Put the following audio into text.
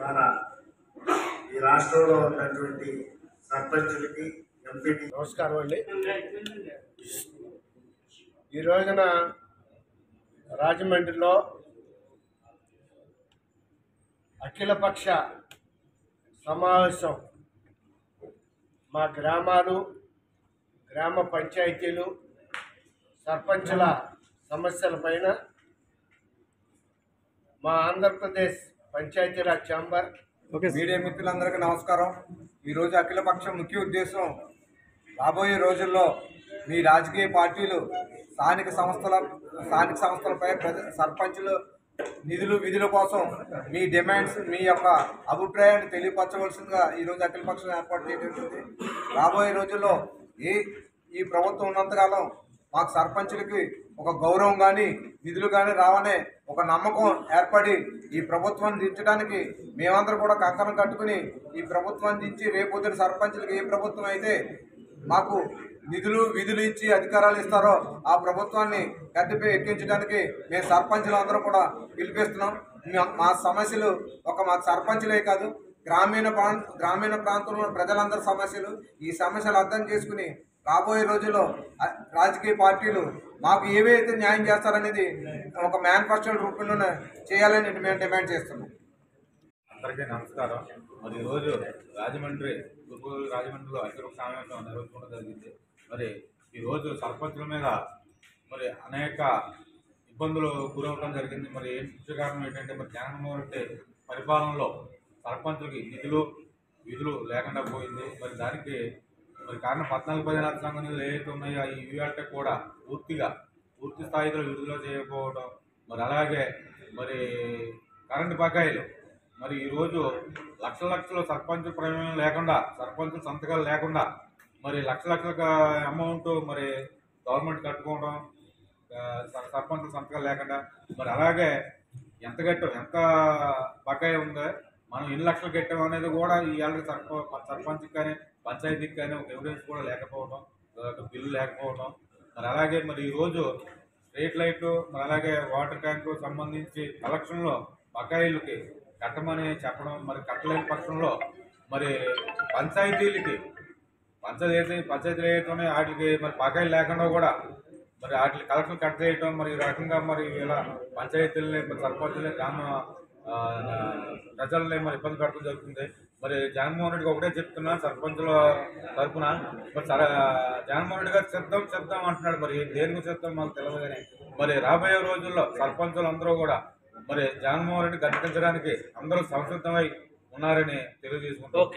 ద్వారా ఈ రాష్ట్రంలో ఉన్నటువంటి సర్పంచులకి ఎంపీటీ నమస్కారం అండి. ఈ రోజున రాజమండ్రిలో అఖిలపక్ష సమావేశం మా గ్రామాలు, గ్రామ పంచాయతీలు, సర్పంచుల సమస్యలపైన మా ఆంధ్రప్రదేశ్ పంచాయతీరాజ్ ఛాంబర్ మీడియా మిత్రులందరికీ నమస్కారం. ఈరోజు అఖిలపక్షం ముఖ్య ఉద్దేశం రాబోయే రోజుల్లో మీ రాజకీయ పార్టీలు స్థానిక సంస్థలపై సర్పంచులు నిధులు విధుల కోసం మీ డిమాండ్స్, మీ యొక్క అభిప్రాయాన్ని తెలియపరచవలసిందిగా ఈరోజు అఖిలపక్షం ఏర్పాటు చేయడం. రాబోయే రోజుల్లో ఈ ప్రభుత్వం ఉన్నంతకాలం మాకు సర్పంచులకి ఒక గౌరవం కానీ నిధులు కానీ రావనే ఒక నమ్మకం ఏర్పడి ఈ ప్రభుత్వాన్ని దించడానికి మేమందరం కూడా కంకణం కట్టుకుని ఈ ప్రభుత్వాన్ని దించి రేపొద్దున సర్పంచులకి ఏ ప్రభుత్వం అయితే మాకు నిధులు విధులు ఇచ్చి అధికారాలు ఇస్తారో ఆ ప్రభుత్వాన్ని గద్దెపై ఎక్కించడానికి మేము సర్పంచులు అందరూ కూడా పిలిపిస్తున్నాం. మా సమస్యలు మాకు సర్పంచులే కాదు, గ్రామీణ ప్రాంతంలో ప్రజలందరి సమస్యలు. ఈ సమస్యలు అర్థం చేసుకుని రాబోయే రోజుల్లో రాజకీయ పార్టీలు మాకు ఏవైతే న్యాయం చేస్తారనేది ఒక మేనిఫెస్టో రూపంలోనే చేయాలని మేము డిమాండ్ చేస్తున్నాం. అందరికీ నమస్కారం. మరి ఈరోజు రాజమండ్రిలో అఖిలపక్ష సమావేశం నిర్వహించడం జరిగింది. మరి ఈరోజు సర్పంచుల మీద మరి అనేక ఇబ్బందులు గురవడం జరిగింది. మరి ముఖ్య కారణం ఏంటంటే మరి జగన్మోహన్ రెడ్డి పరిపాలనలో సర్పంచులకి నిధులు విధులు లేకుండా పోయింది. మరి దానికి మరి కారణం 14-16 సంఘం నిధులు ఏవైతే ఉన్నాయో ఈ ఇవాళ కూడా పూర్తి స్థాయిలో విడుదల చేయకపోవడం, మరి అలాగే మరి కరెంటు బకాయిలు మరి ఈరోజు లక్షల సర్పంచ్ ప్రమేయం లేకుండా, సర్పంచ్ సంతకాలు లేకుండా మరి లక్షల అమౌంట్ మరి గవర్నమెంట్ కట్టుకోవడం, సర్పంచ్ సంతకాలు లేకుండా మరి అలాగే ఎంత బకాయి ఉందో మనం ఎన్ని లక్షలు కట్టాం అనేది కూడా ఇవాళ సర్పంచ్కి కానీ పంచాయతీకి కానీ ఒక ఎవిడెన్స్ కూడా లేకపోవడం, బిల్లు లేకపోవడం. మరి అలాగే మరి ఈరోజు స్ట్రీట్ లైట్లు మరి అలాగే వాటర్ ట్యాంకు సంబంధించి కలెక్షన్లో బకాయిలకి కట్టమని చెప్పడం, మరి కట్టలేని పక్షంలో మరి పంచాయతీలు ఏదైతే వాటికి మరి బకాయిలు లేకుండా కూడా మరి వాటికి కలెక్షన్ కట్ చేయడం, మరి ఈ రకంగా మరి ఇలా పంచాయతీలని సర్పంచులని ప్రజల్ని మరి ఇబ్బంది పెట్టడం జరుగుతుంది. మరి జగన్మోహన్ రెడ్డికి ఒకటే చెప్తున్నా సర్పంచుల తరఫున, మరి జగన్మోహన్ రెడ్డి గారు చెప్తాం అంటున్నాడు. మరి దేనికి చెప్తాం మాకు తెలియదు. కానీ మరి రాబోయే రోజుల్లో సర్పంచులు అందరూ కూడా మరి జగన్మోహన్ రెడ్డి గద్దెదించడానికి అందరూ సంసిద్ధమై ఉన్నారని తెలియజేసుకుంటాం.